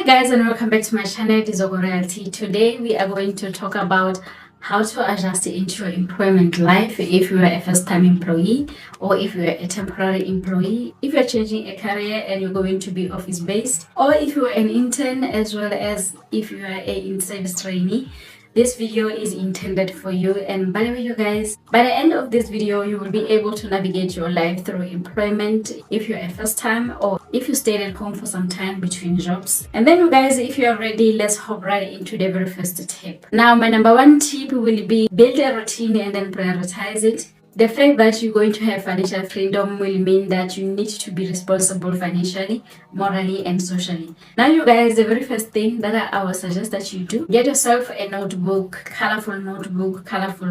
guys, and welcome back to my channel, Dizogo Reality. Today we are going to talk about how to adjust into your employment life if you are a first-time employee or if you are a temporary employee, if you are changing a career and you're going to be office-based, or if you are an intern, as well as if you are a in-service trainee. This video is intended for you, and by the way, you guys, by the end of this video you will be able to navigate your life through employment if you're a first time or if you stayed at home for some time between jobs. And then you guys, if you're ready, let's hop right into the very first tip. Now my number one tip will be build a routine and then prioritize it. The fact that you're going to have financial freedom will mean that you need to be responsible financially, morally, and socially. Now, you guys, the very first thing that I would suggest that you do, get yourself a notebook, colorful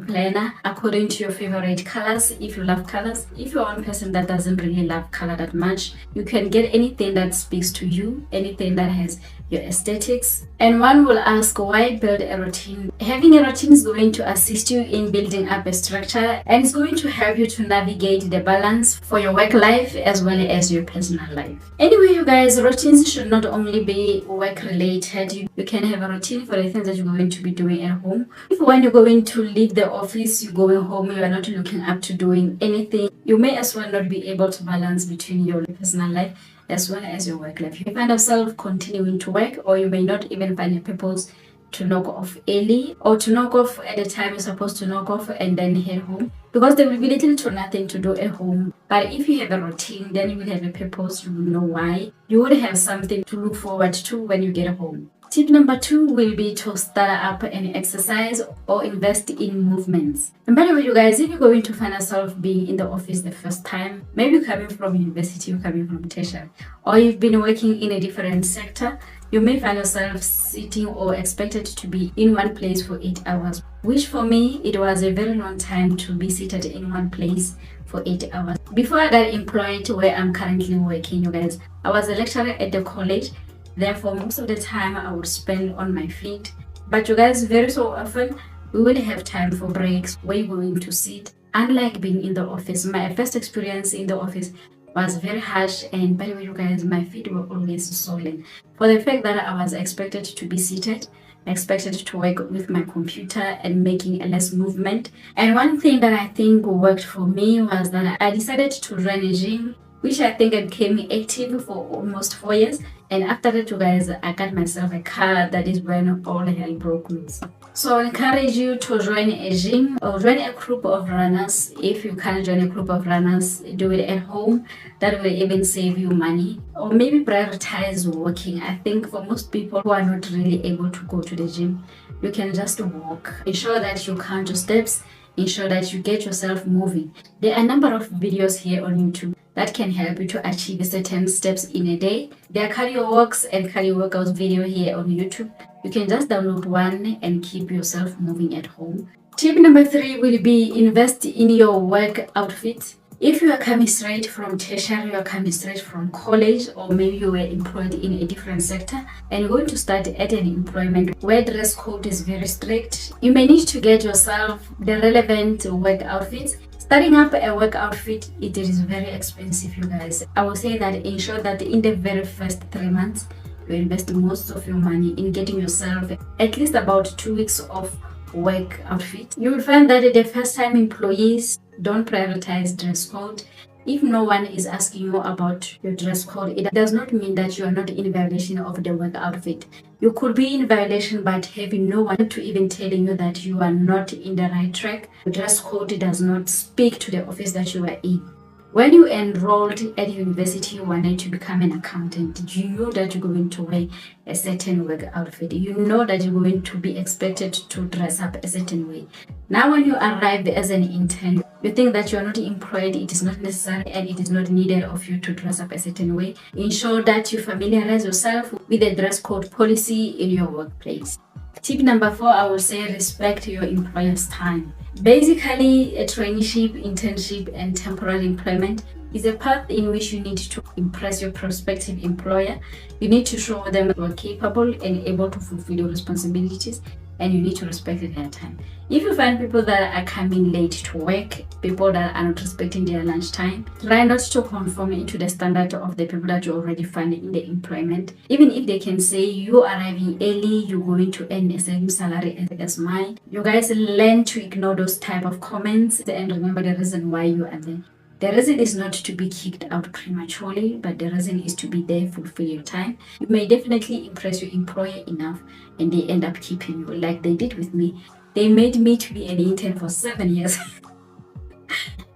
planner, according to your favorite colors. If you love colors, if you're one person that doesn't really love color that much, you can get anything that speaks to you, anything that has your aesthetics. And one will ask, why build a routine? Having a routine is going to assist you in building up a structure, and it's going to help you to navigate the balance for your work life as well as your personal life. Anyway, you guys, routines should not only be work related. You can have a routine for the things that you're going to be doing at home. If when you're going to leave the office, you're going home, you are not looking up to doing anything, you may as well not be able to balance between your personal life as well as your work life. You find yourself continuing to work, or you may not even find a purpose to knock off early or to knock off at the time you're supposed to knock off and then head home, because there will be little to nothing to do at home. But if you have a routine, then you will have a purpose, you will know why. You would have something to look forward to when you get home. Tip number 2 will be to start up an exercise or invest in movements. And by the way, you guys, if you're going to find yourself being in the office the first time, maybe coming from university or coming from tertiary, or you've been working in a different sector, you may find yourself sitting or expected to be in one place for 8 hours, which for me, it was a very long time to be seated in one place for 8 hours. Before I got employed where I'm currently working, you guys, I was a lecturer at the college. Therefore, most of the time I would spend on my feet. But you guys, very so often, we will have time for breaks where you're going to sit. Unlike being in the office, my first experience in the office was very harsh, and by the way, you guys, my feet were always swollen for the fact that I was expected to be seated, expected to work with my computer and making a less movement. And one thing that I think worked for me was that I decided to join a gym, which I think I became active for almost 4 years. And after that, you guys, I got myself a car. That is when all hell broke loose. So I encourage you to join a gym or join a group of runners. If you can't join a group of runners, do it at home. That will even save you money. Or maybe prioritize walking. I think for most people who are not really able to go to the gym, you can just walk. Ensure that you count your steps. Ensure that you get yourself moving. There are a number of videos here on YouTube that can help you to achieve certain steps in a day. There are cardio walks and cardio workouts video here on YouTube. You can just download one and keep yourself moving at home. Tip number 3 will be invest in your work outfit. If you are coming straight from tertiary, you are coming straight from college, or maybe you were employed in a different sector and you're going to start at an employment where dress code is very strict, you may need to get yourself the relevant work outfits. Starting up a work outfit, it is very expensive, you guys. I will say that ensure that in the very first 3 months, you invest most of your money in getting yourself at least about 2 weeks of work outfit. You will find that the first time employees don't prioritize dress code. If no one is asking you about your dress code, it does not mean that you are not in violation of the work outfit. You could be in violation, but having no one to even telling you that you are not in the right track. The dress code does not speak to the office that you are in. When you enrolled at university, you wanted to become an accountant, you know that you're going to wear a certain work outfit. You know that you're going to be expected to dress up a certain way. Now when you arrive as an intern, you think that you are not employed, it is not necessary and it is not needed of you to dress up a certain way. Ensure that you familiarize yourself with the dress code policy in your workplace. Tip number 4, I will say respect your employer's time. Basically, a traineeship, internship, and temporary employment is a path in which you need to impress your prospective employer. You need to show them you are capable and able to fulfill your responsibilities, and you need to respect their time. If you find people that are coming late to work, people that are not respecting their lunch time, try not to conform into the standard of the people that you already find in the employment. Even if they can say you arriving early, you're going to earn the same salary as mine. You guys learn to ignore those type of comments and remember the reason why you are there. The reason is not to be kicked out prematurely, but the reason is to be there, fulfill your time. You may definitely impress your employer enough and they end up keeping you like they did with me. They made me to be an intern for 7 years.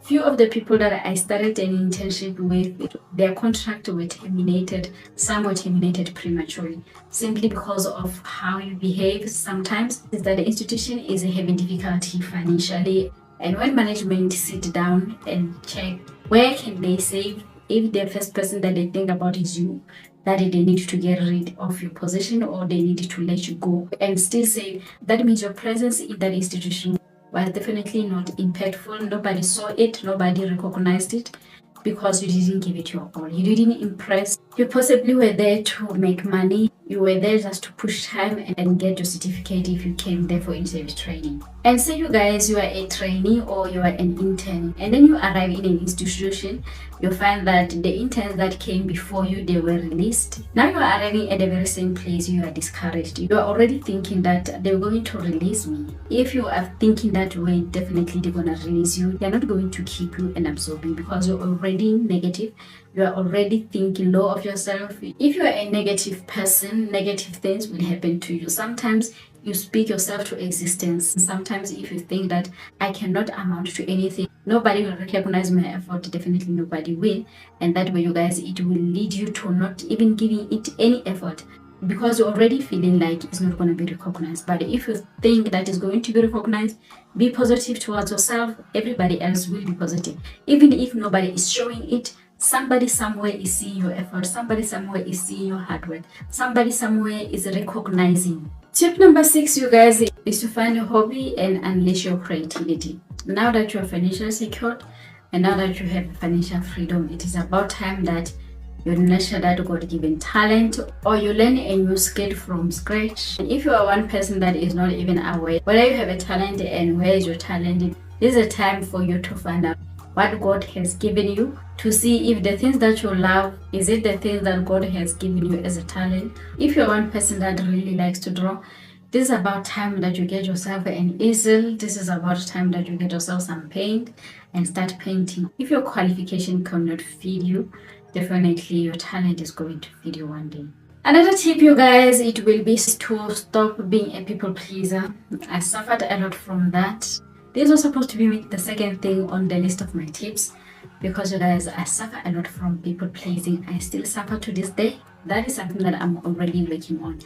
Few of the people that I started an internship with, their contract were terminated. Some were terminated prematurely simply because of how you behave. Sometimes is that the institution is having difficulty financially, and when management sit down and check where can they save, if the first person that they think about is you, that they need to get rid of your position or they need to let you go and still save, that means your presence in that institution was definitely not impactful. Nobody saw it, nobody recognized it because you didn't give it your all. You didn't impress. You possibly were there to make money. You were there just to push time and get your certificate if you came there for in-service training. And say you guys, you are a trainee or you are an intern, and then you arrive in an institution, you find that the interns that came before you, they were released. Now you are arriving at the very same place, you are discouraged. You are already thinking that they're going to release me. If you are thinking that way, definitely they're going to release you. They're not going to keep you and absorb you because you're already negative. You are already thinking low of yourself. If you are a negative person, negative things will happen to you. Sometimes you speak yourself to existence. Sometimes if you think that I cannot amount to anything, nobody will recognize my effort, definitely nobody will. And that way, you guys, it will lead you to not even giving it any effort because you're already feeling like it's not going to be recognized. But if you think that it's going to be recognized, be positive towards yourself. Everybody else will be positive. Even if nobody is showing it, somebody somewhere is seeing your effort. Somebody somewhere is seeing your hard work. Somebody somewhere is recognizing. Tip number 6, you guys, is to find a hobby and unleash your creativity. Now that you are financially secured and now that you have financial freedom, it is about time that you nurture that God-given talent or you learn a new skill from scratch. And if you are one person that is not even aware whether you have a talent and where is your talent, this is a time for you to find out what God has given you, to see if the things that you love, is it the things that God has given you as a talent. If you're one person that really likes to draw, this is about time that you get yourself an easel. This is about time that you get yourself some paint and start painting. If your qualification cannot feed you, definitely your talent is going to feed you one day. Another tip, you guys, it will be to stop being a people pleaser. I suffered a lot from that. This was supposed to be the second thing on the list of my tips because, you guys, I suffer a lot from people pleasing. I still suffer to this day. That is something that I'm already working on.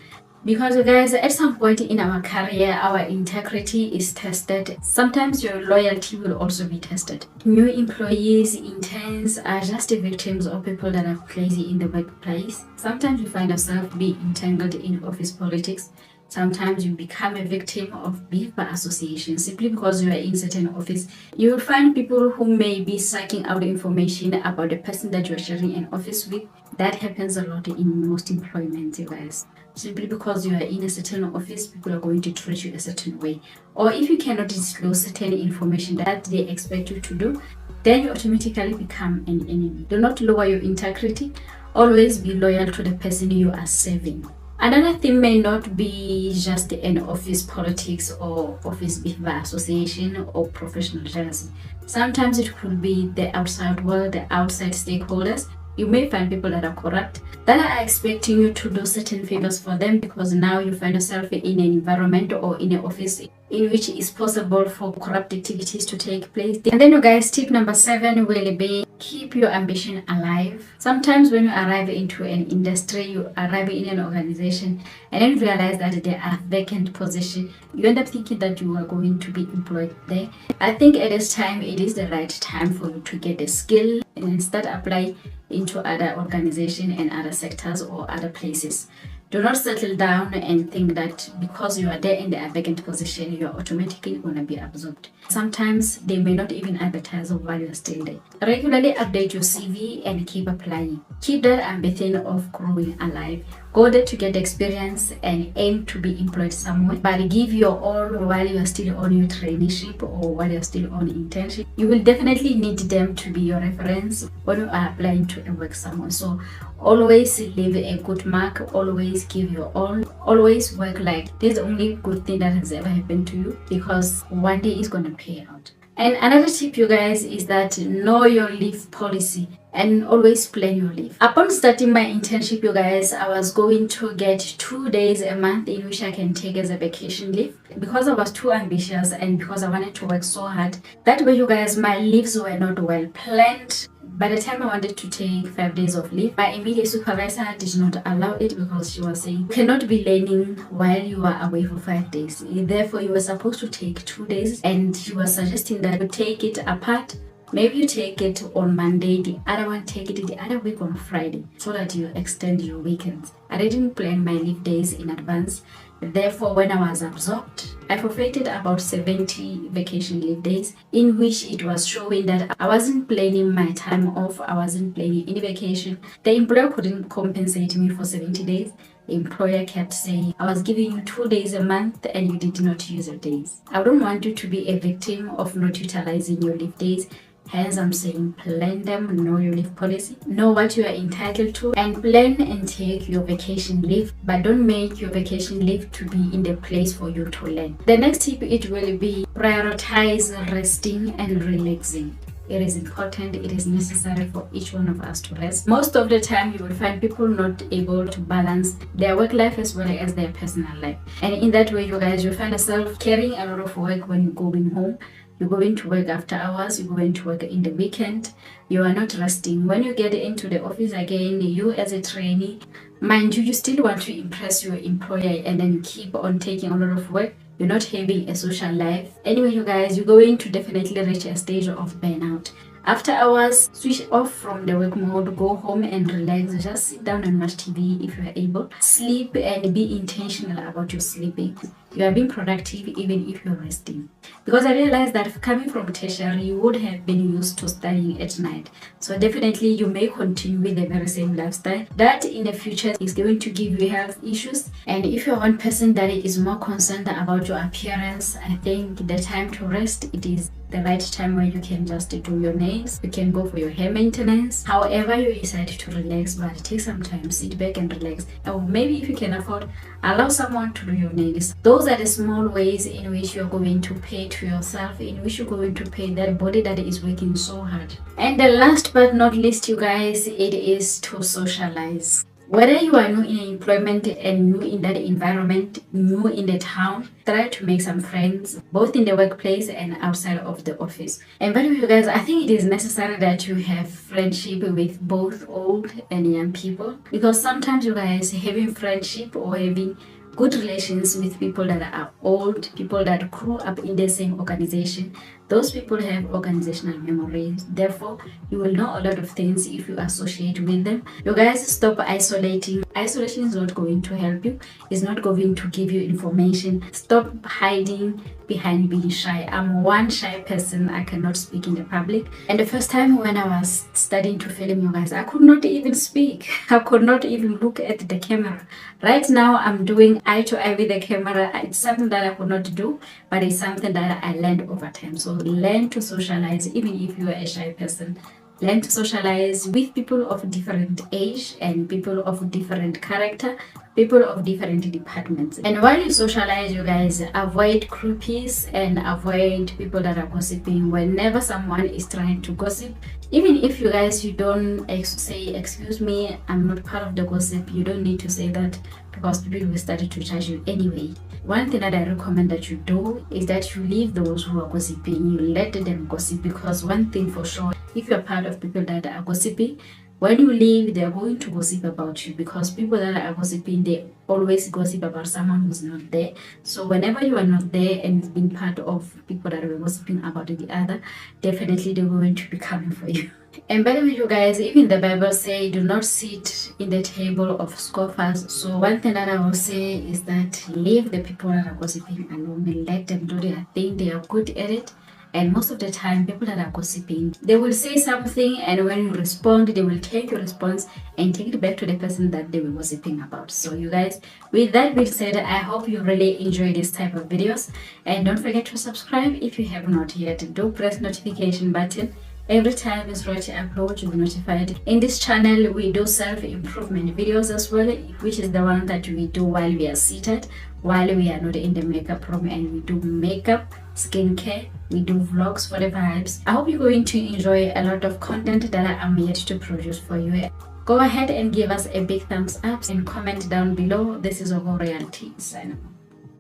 Because, you guys, at some point in our career, our integrity is tested. Sometimes your loyalty will also be tested. New employees, interns are just victims of people that are crazy in the workplace. Sometimes you find yourself being entangled in office politics. Sometimes you become a victim of beef by association simply because you are in certain office. You will find people who may be sucking out information about the person that you are sharing an office with. That happens a lot in most employments, you guys. Simply because you are in a certain office, people are going to treat you a certain way. Or if you cannot disclose certain information that they expect you to do, then you automatically become an enemy. Do not lower your integrity. Always be loyal to the person you are serving. Another thing may not be just an office politics or office beef by association or professional jealousy. Sometimes it could be the outside world, the outside stakeholders. You may find people that are corrupt, that are expecting you to do certain favors for them because now you find yourself in an environment or in an office in which it's possible for corrupt activities to take place. And then, you guys, tip number 7 will be keep your ambition alive. Sometimes when you arrive into an industry, you arrive in an organization and then realize that there are vacant positions, you end up thinking that you are going to be employed there. I think at this time, it is the right time for you to get a skill and start applying into other organizations and other sectors or other places. Do not settle down and think that because you are there in a vacant position, you are automatically going to be absorbed. Sometimes they may not even advertise while you're still there. Regularly update your CV and keep applying. Keep that ambition of growing alive. Go there to get experience and aim to be employed somewhere, but give your all while you are still on your traineeship or while you're still on internship. You will definitely need them to be your reference when you are applying to a work somewhere. So always leave a good mark, always give your all, always work like this is the only good thing that has ever happened to you, because one day it's gonna pay out. And another tip, you guys, is that know your leave policy and always plan your leave. Upon starting my internship, you guys, I was going to get 2 days a month in which I can take as a vacation leave, because I was too ambitious and because I wanted to work so hard. That way, you guys, my leaves were not well planned. By the time I wanted to take 5 days of leave, my immediate supervisor did not allow it, because she was saying you cannot be learning while you are away for 5 days. Therefore, you were supposed to take 2 days, and she was suggesting that you take it apart. Maybe you take it on Monday, the other one take it the other week on Friday, so that you extend your weekends. I didn't plan my leave days in advance. Therefore, when I was absorbed, I forfeited about 70 vacation leave days, in which it was showing that I wasn't planning my time off, I wasn't planning any vacation. The employer couldn't compensate me for 70 days. The employer kept saying, I was giving you 2 days a month and you did not use your days. I don't want you to be a victim of not utilizing your leave days. Hence, I'm saying plan them, know your leave policy, know what you are entitled to, and plan and take your vacation leave. But don't make your vacation leave to be in the place for you to learn. The next tip, it will be prioritize resting and relaxing. It is important, it is necessary for each one of us to rest. Most of the time, you will find people not able to balance their work life as well as their personal life. And in that way, you guys, you find yourself carrying a lot of work when you're going home. You're going to work after hours, you're going to work in the weekend, you are not resting. When you get into the office again, you as a trainee, mind you, you still want to impress your employer and then keep on taking a lot of work. You're not having a social life. Anyway, you guys, you're going to definitely reach a stage of burnout. After hours, switch off from the work mode, go home and relax. Just sit down and watch TV if you are able. Sleep and be intentional about your sleeping. You are being productive even if you're resting. Because I realized that coming from tertiary, you would have been used to studying at night. So definitely you may continue with the very same lifestyle. That in the future is going to give you health issues. And if you're one person that is more concerned about your appearance, I think the time to rest, it is the right time where you can just do your nails. You can go for your hair maintenance. However you decide to relax, but take some time, sit back and relax. Or maybe if you can afford, allow someone to do your nails. Those are the small ways in which you're going to pay to yourself, in which you're going to pay that body that is working so hard. And the last but not least, you guys, it is to socialize. Whether you are new in employment and new in that environment, new in the town, try to make some friends, both in the workplace and outside of the office. And by the way, you guys, I think it is necessary that you have friendship with both old and young people. Because sometimes, you guys, having friendship or having good relations with people that are old, people that grew up in the same organization, those people have organizational memories. Therefore, you will know a lot of things if you associate with them. You guys, stop isolating. Isolation is not going to help you. It's not going to give you information. Stop hiding behind being shy. I'm one shy person. I cannot speak in the public. And the first time when I was studying to film, you guys, I could not even speak. I could not even look at the camera. Right now, I'm doing eye to eye with the camera. It's something that I could not do, but it's something that I learned over time. So learn to socialize, even if you are a shy person. Learn to socialize with people of different age and people of different character, people of different departments. And while you socialize, you guys, avoid groupies and avoid people that are gossiping. Whenever someone is trying to gossip, even if you guys, you don't say, excuse me, I'm not part of the gossip, you don't need to say that, because people will start to judge you anyway. One thing that I recommend that you do is that you leave those who are gossiping, you let them gossip, because one thing for sure, if you're part of people that are gossiping, when you leave, they're going to gossip about you, because people that are gossiping, they always gossip about someone who's not there. So whenever you are not there and being part of people that were gossiping about the other, definitely they're going to be coming for you. And by the way, you guys, even the Bible say do not sit in the table of scoffers. So one thing that I will say is that leave the people that are gossiping alone and let them do their thing. They are good at it. And most of the time, people that are gossiping, they will say something, and when you respond, they will take your response and take it back to the person that they were gossiping about. So you guys, with that being said, I hope you really enjoy this type of videos, and don't forget to subscribe if you have not yet. Do press notification button. Every time it's right to upload, you'll be notified. In this channel, we do self-improvement videos as well, which is the one that we do while we are seated, while we are not in the makeup room, and we do makeup, skincare, we do vlogs for the vibes. I hope you're going to enjoy a lot of content that I am yet to produce for you. Go ahead and give us a big thumbs up and comment down below. This is Ogo Reality. Sign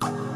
off.